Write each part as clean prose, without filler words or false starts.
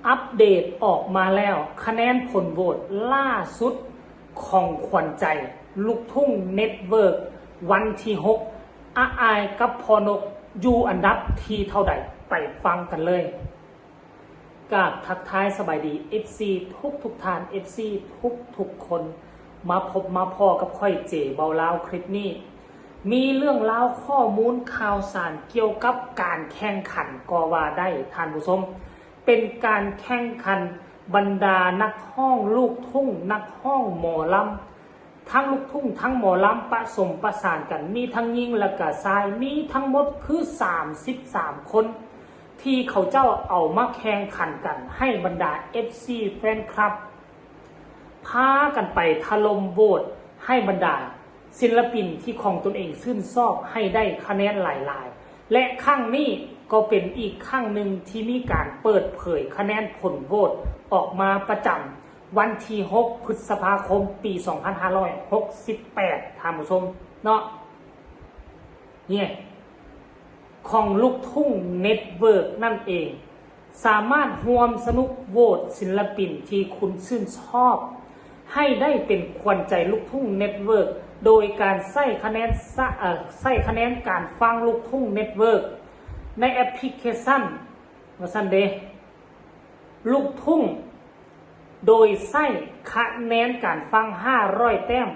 อัปเดตออกมาแล้วคะแนนผลโหวตล่าสุดของขวัญใจลูกทุ่งเน็ตเวิร์กวันที่6อาอายกับพอนกอยู่อันดับที่เท่าใดไปฟังกันเลยกราบทักทายสบายดี FC ทุกท่าน FC ทุกคนมาพบมาพอกับค่อยเจ๋เบาลาวคลิปนี้มีเรื่องราวข้อมูลข่าวสารเกี่ยวกับการแข่งขันก็ว่าได้ท่านผู้ชมเป็นการแข่งขันบรรดานักร้องลูกทุ่งนักร้องหมอลำทั้งลูกทุ่งทั้งหมอลำผสมประสานกันมีทั้งหญิงและก็ชายมีทั้งหมดคือ33คนที่เขาเจ้าเอามาแข่งขันกันให้บรรดา FC แฟนคลับพากันไปถล่มโหวตให้บรรดาศิลปินที่ของตนเองชื่นชอบให้ได้คะแนนหลายๆและครั้งนี้ก็เป็นอีกครั้งหนึ่งที่มีการเปิดเผยคะแนนผลโหวตออกมาประจำวันที่6พฤษภาคมปี2568ท่านผู้ชมเนาะเนี่ยของลูกทุ่งเน็ตเวิร์กนั่นเองสามารถรวมสนุกโหวตศิลปินที่คุณชื่นชอบให้ได้เป็นขวัญใจลูกทุ่งเน็ตเวิร์กโดยการใส่คะแนนการฟังลูกทุ่งเน็ตเวิร์กในแอปพลิเคชันว่าซันเดย์ลูกทุ่งโดยใส่คะแนนการฟัง500แต้ม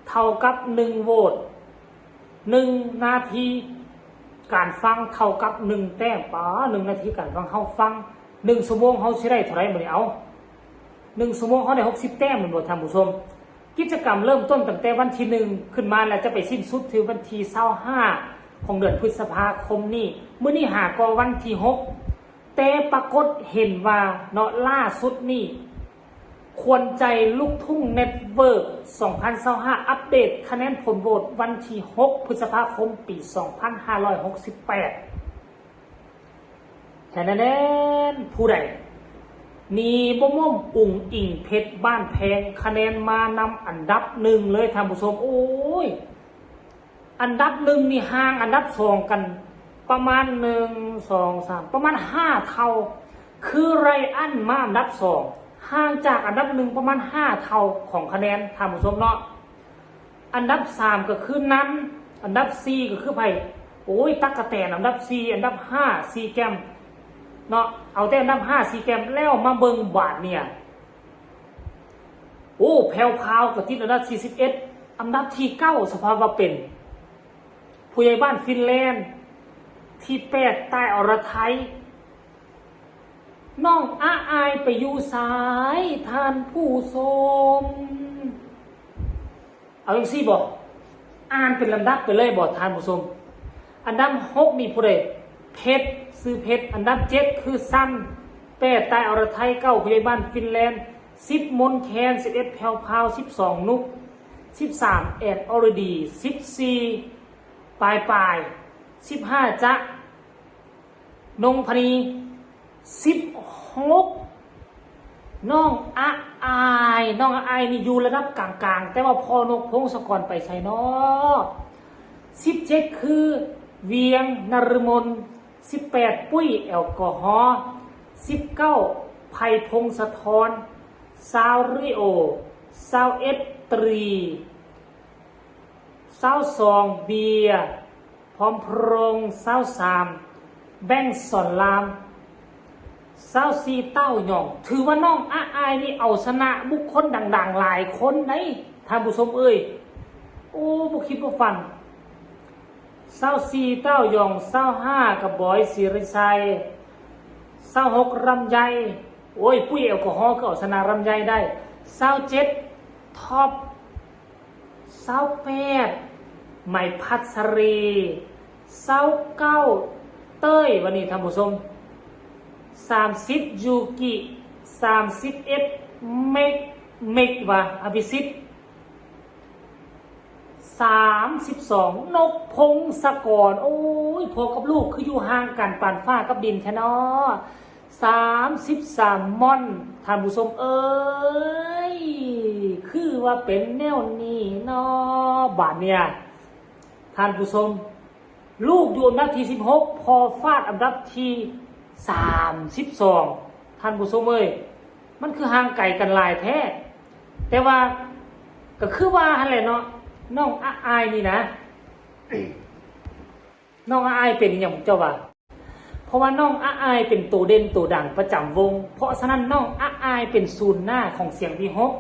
เท่ากับ1โหวต1นาทีการฟังเท่ากับ1แต้มป๋า1นาทีการฟังเฮาฟัง1ชั่วโมงเฮาสิได้เท่าไหร่มื้อนี้เอา1ชั่วโมงเฮาได้60แต้มมื้อบ่ท่านผู้ชมกิจกรรมเริ่มต้นตั้งแต่วันที่1ขึ้นมาแล้วจะไปสิ้นสุดถึงวันที่25ของเดือนพฤษภาคมนี้มื้อนี้หาก็วันที่6แต่ปรากฏเห็นว่าเนาะล่าสุดนี้ควรใจลูกทุ่งเน็ตเวิร์ก2025อัปเดตคะแนนผลโหวตวันที่6พฤษภาคมปี2568แค่นั้นผู้ใดมีบ่ม่อมอุ่งอิงเพชรบ้านแพงคะแนนมานำอันดับ1เลยท่านผู้ชมโอ้ยอันดับ1นี่ห่างอันดับ2กันประมาณ1 2 3ประมาณ5เท่าคือไรอันมาอันดับ2ห่างจากอันดับ1ประมาณ5เท่าของคะแนนท่านผู้ชมเนาะอันดับ3ก็คือนั้นอันดับ4ก็คือไผโอ้ยตั๊กแตนอันดับ4อันดับ5 4แก้มเนาะเอาแต่อันดับ5 4แก้มแล้วมาเบิ่งบาทเนี่ยโอ้แผ่วพราวก็ติดอันดับ41อันดับที่9สภาพว่าเป็นผู้ใหญ่บ้านฟินแลนด์ที่8ใต้อรไทยน้องอาอายไปอยู่สายท่านผู้ชมเอาอย่างซี่บอกอ่านเป็นลำดับไปเลยบอกท่านผู้ชมอันดับ6มีผู้ใดเพชรซื้อเพชรอันดับ7คือซ้ำ8ใต้อรไทย9ผู้ใหญ่บ้านฟินแลนด์10มนแคน11แผ่วพราว12นุก13แอดออรดี14ปลาย15จ๊ะนงพนี16น้องอาอายนี่อยู่ระดับกลางๆแต่ว่าพอนกพงศกรไปใส่เนาะ17คือเวียงนฤมล18ปุ้ยแอลกอฮอล์19ไผ่พงศธร20ริโอ21ตรี22เบียร์พร้อมพรง23แบ่งสอนราม24เต้าหย่องถือว่าน้องอาอายนี่เอาชนะบุคคลดังๆหลายคนในท่านผู้ชมเอ้ยโอ้บ่คิดบ่ฝัน24เต้าหย่อง25กับบอยศิริชัย26รำไยโอ้ยปุ้ยแอลกอฮอล์ก็เอาชนะรำไยได้27ท็อป28ไหมพัชรี29เต้ยวันนี้ท่านผู้ชม30ยูกิ31เมกว่าอภิสิทธิ์32นกพงศกรโอ้ยพอกับลูกคืออยู่ห่างกันปานฟ้ากับดินแค่นอ33ม่อนท่านผู้ชมเอ้ยคือว่าเป็นแนวนี้เนาะบาดเนี่ยท่านผู้ชมลูกอยู่อันดับที่16พอฟาดอันดับที่32 ท่านผู้ชมเอ้ยมันคือห่างไกลกันหลายแท้แต่ว่าก็คือว่าหั่นแหละเนาะน้องอาอายนี่นะ น้องอาอายเป็นอย่างผมเจ้าว่าเพราะว่าน้องอาอายเป็นตัวเด่นตัวดังประจำวงเพราะฉะนั้นน้องอาอายเป็นศูนย์หน้าของเสียงวีฮก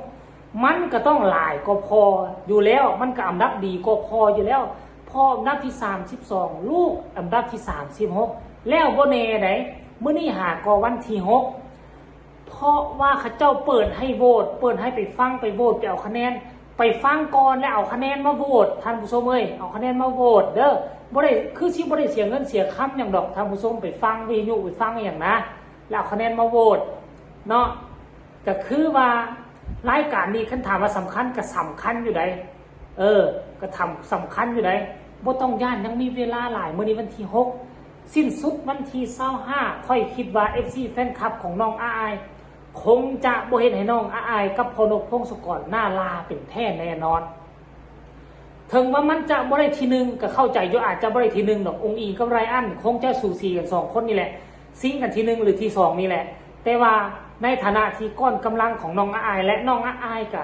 มันก็ต้องหลายก็พออยู่แล้วมันก็อันดับดีก็พออยู่แล้วพ่ออันดับที่32ลูกอันดับที่36แล้วบ่แน่ไดมื้อนี้หาก็วันที่6เพราะว่าเขาเจ้าเปิดให้โหวตเปิดให้ไปฟังไปโหวตไปเอาคะแนนไปฟังก่อนแล้วเอาคะแนนมาโหวตท่านผู้ชมเอ้ยเอาคะแนนมาโหวตเด้อบ่ได้คือสิบ่ได้เสียเงินเสียคำหยังดอกท่านผู้ชมไปฟังวิทยุไปฟังอหย่างนะแล้วเอาคะแนนมาโหวตเนาะก็คือว่ารายการนี้คันถามว่าสำคัญก็สำคัญอยู่ใดก็ทำสำคัญอยู่ใดบ่ต้องย่านยังมีเวลาหลายมื้อนี้วันที่6สิ้นสุดวันที่25ค่อยคิดว่า FC แฟนคลับของน้องอาอายคงจะบ่เห็นให้น้องอาอายกับพอนกพงศกรหน้าลาเป็นแท้แน่นอนถึงว่ามันจะบ่ได้ที่1ก็เข้าใจอยู่อาจจะบ่ได้ที่1ดอกองค์อิงกับไรอันคงจะสูสีกัน2คนนี่แหละซิ่งกันที่1หรือที่2นี่แหละแต่ว่าในฐานะที่ก้อนกำลังของน้องอาอายและน้องอาอายก็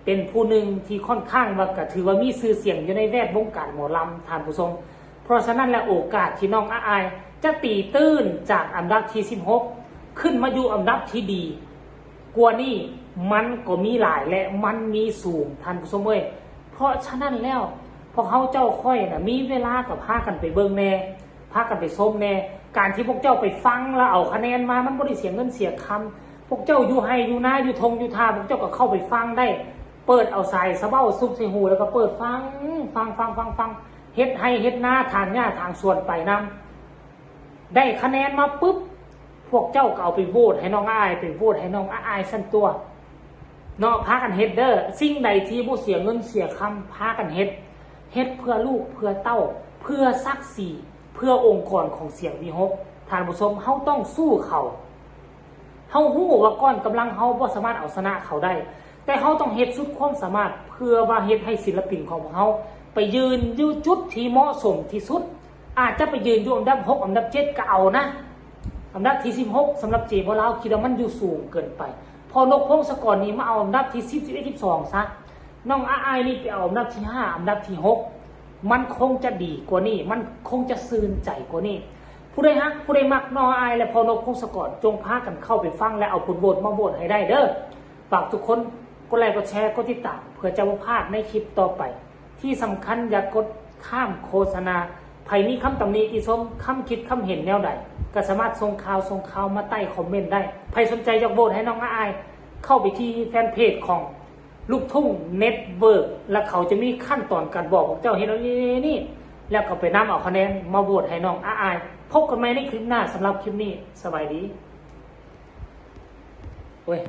เป็นผู้หนึ่งที่ค่อนข้างว่าก็ถือว่ามีชื่อเสียงอยู่ในแวดวงการหมอลำท่านผู้ชมเพราะฉะนั้นแล้วโอกาสที่น้องอาอายจะตีตื้นจากอันดับที่16ขึ้นมาอยู่อันดับที่ดีกว่านี้มันก็มีหลายและมันมีสูงท่านผู้ชมเอ้ยเพราะฉะนั้นแล้วพวกเขาเจ้าค่อยน่ะมีเวลากับพากันไปเบิ่งแน่พากันไปชมแน่การที่พวกเจ้าไปฟังแล้วเอาคะแนนมามันบ่ได้เสียเงินเสียคำพวกเจ้าอยู่ให้อยู่นาอยู่ทงอยู่ทาพวกเจ้าก็เข้าไปฟังได้เปิดเอาสายสะเบ้าซุกใส่หูแล้วก็เปิดฟังเฮ็ดให้เฮ็ดนาทางหญ้าทางสวนไปนำได้คะแนนมาปุ๊บพวกเจ้าก็เอาไปโหวตให้น้องอ้ายไปโหวตให้น้องอ้ายซั่นตัวเนาะพากันเฮ็ดเด้อสิ่งใดที่บ่เสียเงินเสียคำพากันเฮ็ดเพื่อลูกเพื่อเต้าเพื่อศักดิ์ศรีเพื่อองค์กรของเสียงวีฮกท่านผู้ชมเฮาต้องสู้เขาเฮาฮู้ว่าก้อนกำลังเฮาบ่สามารถเอาชนะเขาได้แต่เฮาต้องเฮ็ดสุดความสามารถเพื่อว่าเฮ็ดให้ศิลปินของเฮาไปยืนอยู่จุดที่เหมาะสมที่สุดอาจจะไปยืนอยู่อันดับ6อันดับ7ก็เอานะอันดับที่16สำหรับเจบ่ลาวคิดว่ามันอยู่สูงเกินไปพอนกพงศกรนี่มาเอาอันดับที่10 11 12ซะน้องอาอายนี่ไปเอาอันดับที่5อันดับที่6มันคงจะดีกว่านี้มันคงจะซื่นใจกว่านี้ผู้ใดฮักผู้ใดมักน้องอาอายและพอนกพงศกรจงพากันเข้าไปฟังและเอาผลโหวตมาโหวตให้ได้เด้อฝากทุกคนกดไลค์กดแชร์กดติดตามเพื่อจะบ่พลาดในคลิปต่อไปที่สำคัญอย่ากดข้ามโฆษณาใครมีคำตำหนิติชมคำคิดคำเห็นแนวใดก็สามารถส่งข่าวมาใต้คอมเมนต์ได้ใครสนใจอยากโหวตให้น้องอาอายเข้าไปที่แฟนเพจของลูกทุ่งเน็ตเวิร์กแล้วเขาจะมีขั้นตอนการบอกเจ้าเห็นแล้วนี่แล้วก็ไปนำเอาคะแนนมาโหวตให้น้องอาอายพบกันใหม่ในคลิปหน้าสำหรับคลิปนี้สบายดีเว้ย